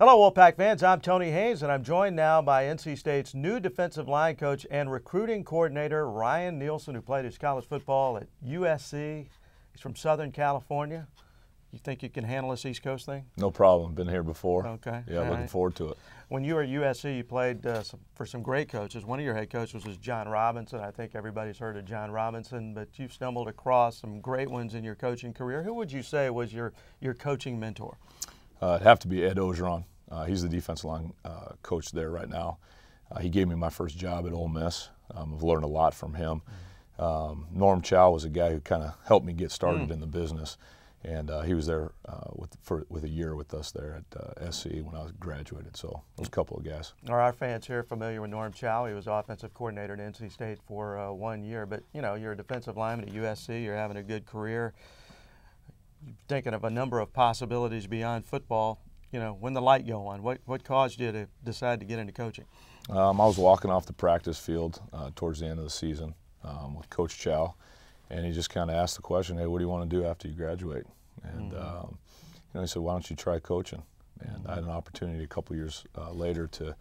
Hello, Wolfpack fans. I'm Tony Hayes, and I'm joined now by NC State's new defensive line coach and recruiting coordinator, Ryan Nielsen, who played his college football at USC. He's from Southern California. You think you can handle this East Coast thing? No problem. Been here before. Okay. Yeah, looking forward to it. When you were at USC, you played for some great coaches. One of your head coaches was John Robinson. I think everybody's heard of John Robinson, but you've stumbled across some great ones in your coaching career. Who would you say was your coaching mentor? It'd have to be Ed Ogeron. He's the defensive line coach there right now. He gave me my first job at Ole Miss. I've learned a lot from him. Norm Chow was a guy who kind of helped me get started in the business, and he was there with a year with us there at SC when I was graduated. So those couple of guys. Are our fans here familiar with Norm Chow? He was offensive coordinator at NC State for 1 year, but you know, you're a defensive lineman at USC. You're having a good career. You're thinking of a number of possibilities beyond football. You know, when the light go on, what caused you to decide to get into coaching? I was walking off the practice field towards the end of the season with Coach Chow, and he just kind of asked the question, "Hey, what do you want to do after you graduate?" And you know, he said, "Why don't you try coaching?" And I had an opportunity a couple years later to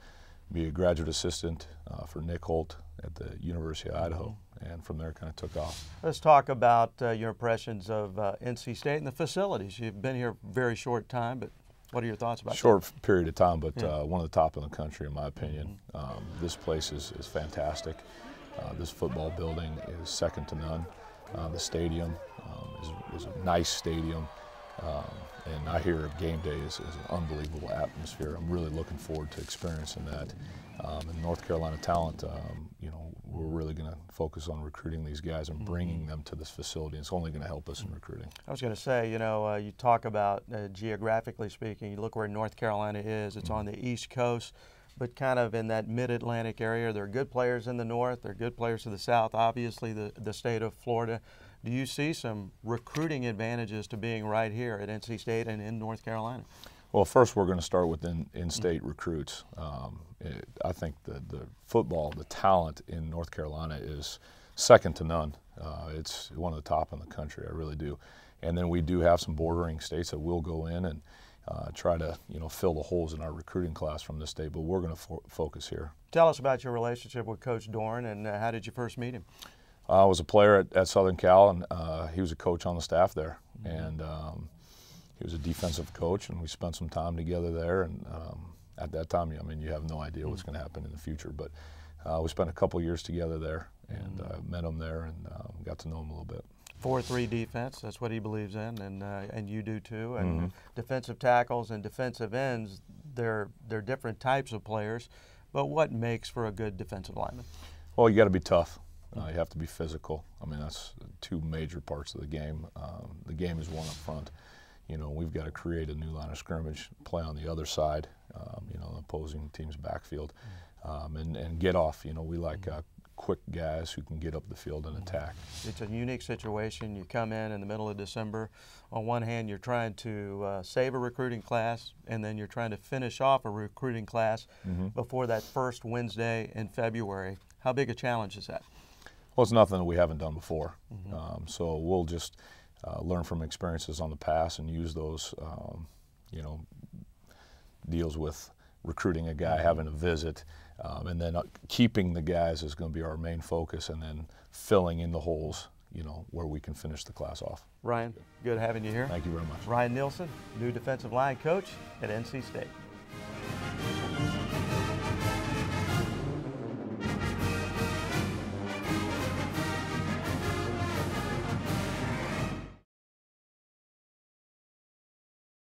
be a graduate assistant for Nick Holt at the University of Idaho, and from there kind of took off. Let's talk about your impressions of NC State and the facilities. You've been here a very short time, but what are your thoughts about Short that? period of time, but one of the top in the country, in my opinion. This place is fantastic. This football building is second to none. The stadium is a nice stadium, and I hear game day is an unbelievable atmosphere. I'm really looking forward to experiencing that. And North Carolina talent, you know, we're really going to focus on recruiting these guys and bringing them to this facility. It's only going to help us in recruiting. I was going to say, you know, you talk about geographically speaking, you look where North Carolina is. It's on the East Coast, but kind of in that mid-Atlantic area. There are good players in the north. There are good players to the south, obviously the state of Florida. Do you see some recruiting advantages to being right here at NC State and in North Carolina? Well, first we're going to start with in-state recruits. I think the football, the talent in North Carolina is second to none. It's one of the top in the country, I really do. And then we do have some bordering states that will go in and try to, you know, fill the holes in our recruiting class from this state, but we're going to focus here. Tell us about your relationship with Coach Dorn, and how did you first meet him? I was a player at Southern Cal, and he was a coach on the staff there. And he was a defensive coach, and we spent some time together there. And at that time, I mean, you have no idea what's going to happen in the future. But we spent a couple years together there, and met him there, and got to know him a little bit. 4-3 defense, that's what he believes in, and you do too. And defensive tackles and defensive ends, they're different types of players. But what makes for a good defensive lineman? Well, you got to be tough. You have to be physical. I mean, that's two major parts of the game. The game is one up front. You know, we've got to create a new line of scrimmage, play on the other side, you know, the opposing team's backfield, and get off. You know, we like quick guys who can get up the field and attack. It's a unique situation. You come in the middle of December. On one hand, you're trying to save a recruiting class, and then you're trying to finish off a recruiting class before that first Wednesday in February. How big a challenge is that? Well, it's nothing that we haven't done before. So we'll just learn from experiences on the past and use those, you know, deals with recruiting a guy, having a visit, and then keeping the guys is going to be our main focus, and then filling in the holes, you know, where we can finish the class off. Ryan, good having you here. Thank you very much. Ryan Nielsen, new defensive line coach at NC State.